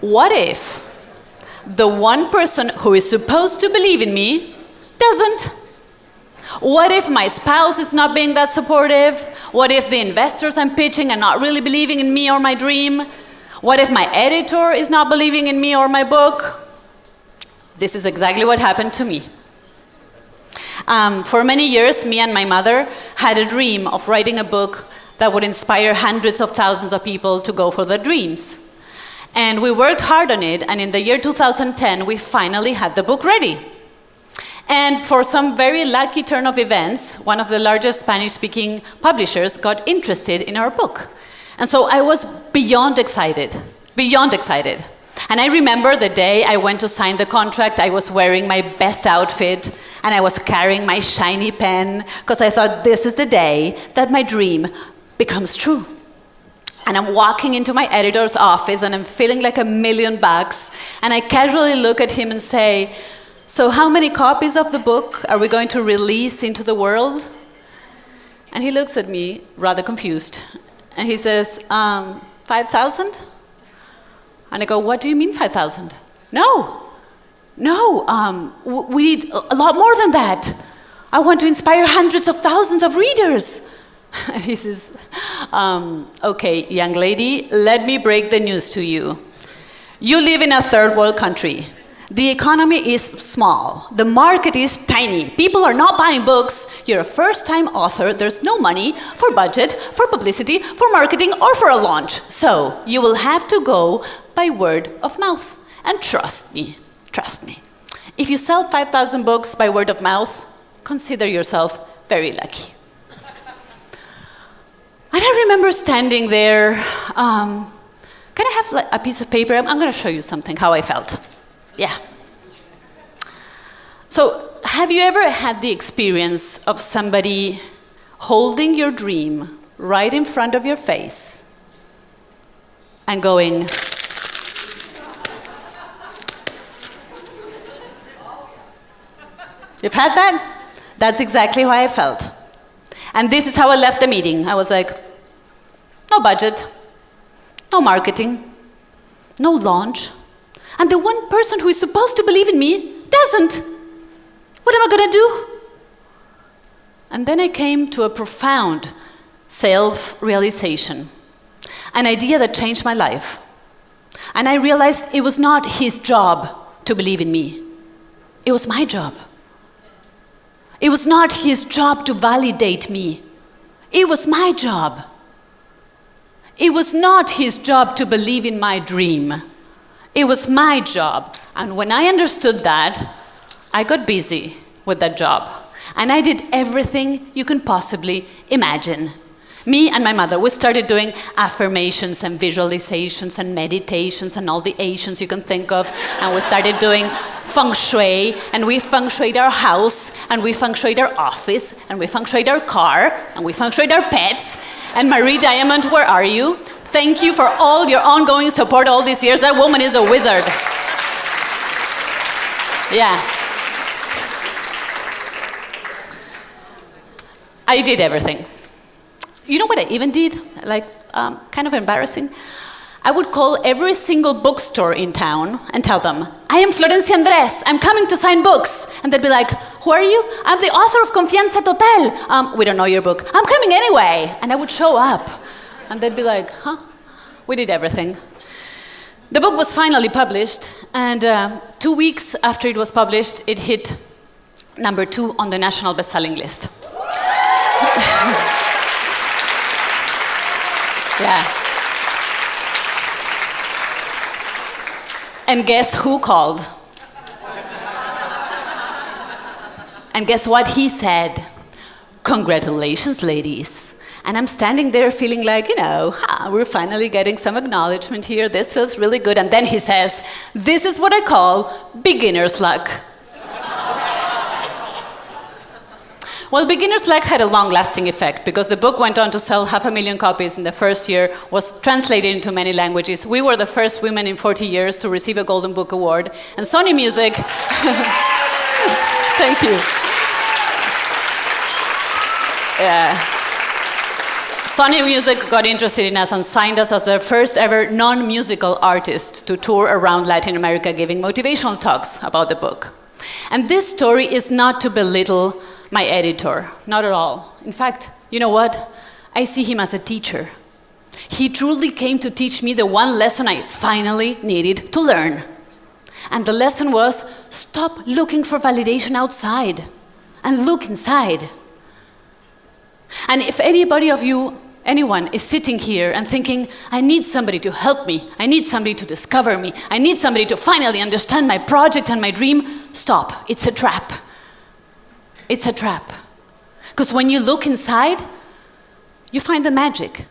what if the one person who is supposed to believe in me doesn't? What if my spouse is not being that supportive? What if the investors I'm pitching are not really believing in me or my dream? What if my editor is not believing in me or my book? This is exactly what happened to me. For many years, me and my mother had a dream of writing a book that would inspire hundreds of thousands of people to go for their dreams. And we worked hard on it, and in the year 2010, we finally had the book ready. And for some very lucky turn of events, one of the largest Spanish-speaking publishers got interested in our book. And so I was beyond excited. And I remember the day I went to sign the contract, I was wearing my best outfit, and I was carrying my shiny pen, because I thought this is the day that my dream becomes true. And I'm walking into my editor's office, and I'm feeling like $1,000,000, and I casually look at him and say, "So how many copies of the book are we going to release into the world?" And he looks at me rather confused, and he says, 5,000? And I go, "What do you mean 5,000? No, we need a lot more than that. I want to inspire hundreds of thousands of readers." And he says, "Okay, young lady, let me break the news to you. You live in a third world country. The economy is small. The market is tiny. People are not buying books. You're a first-time author. There's no money for budget, for publicity, for marketing, or for a launch. So you will have to go by word of mouth. And trust me. If you sell 5,000 books by word of mouth, consider yourself very lucky." And I remember standing there. Can I have a piece of paper? I'm going to show you something, how I felt. Yeah. So, have you ever had the experience of somebody holding your dream right in front of your face and going, "You've had that?" That's exactly how I felt. And this is how I left the meeting. I was like, no budget, no marketing, no launch. And the one person who is supposed to believe in me doesn't. What am I going to do? And then I came to a profound self-realization, an idea that changed my life. And I realized it was not his job to believe in me. It was my job. It was not his job to validate me. It was my job. It was not his job to believe in my dream. It was my job. And when I understood that, I got busy with that job. And I did everything you can possibly imagine. Me and my mother, we started doing affirmations and visualizations and meditations and all the Asians you can think of. And we started doing feng shui, and we feng shuied our house, and we feng shuied our office, and we feng shuied our car, and we feng shuied our pets. And Marie Diamond, where are you? Thank you for all your ongoing support all these years. That woman is a wizard. Yeah. I did everything. You know what I even did? Kind of embarrassing. I would call every single bookstore in town and tell them, "I am Florencia Andres, I'm coming to sign books." And they'd be like, "Who are you?" "I'm the author of Confianza Total." "We don't know your book." "I'm coming anyway." And I would show up. And they'd be like, "Huh?" We did everything. The book was finally published, and 2 weeks after it was published, it hit #2 on the national best-selling list. Yeah. And guess who called? And guess what he said? "Congratulations, ladies." And I'm standing there feeling like, we're finally getting some acknowledgement here. This feels really good. And then he says, "This is what I call beginner's luck." Well, beginner's luck had a long-lasting effect because the book went on to sell 500,000 copies in the first year, was translated into many languages. We were the first women in 40 years to receive a Golden Book Award. And Sony Music, thank you. Yeah. Sony Music got interested in us and signed us as their first ever non-musical artist to tour around Latin America giving motivational talks about the book. And this story is not to belittle my editor, not at all. In fact, you know what? I see him as a teacher. He truly came to teach me the one lesson I finally needed to learn. And the lesson was, stop looking for validation outside and look inside. And if anyone is sitting here and thinking, I need somebody to help me, I need somebody to discover me, I need somebody to finally understand my project and my dream, stop. It's a trap. It's a trap. Because when you look inside, you find the magic.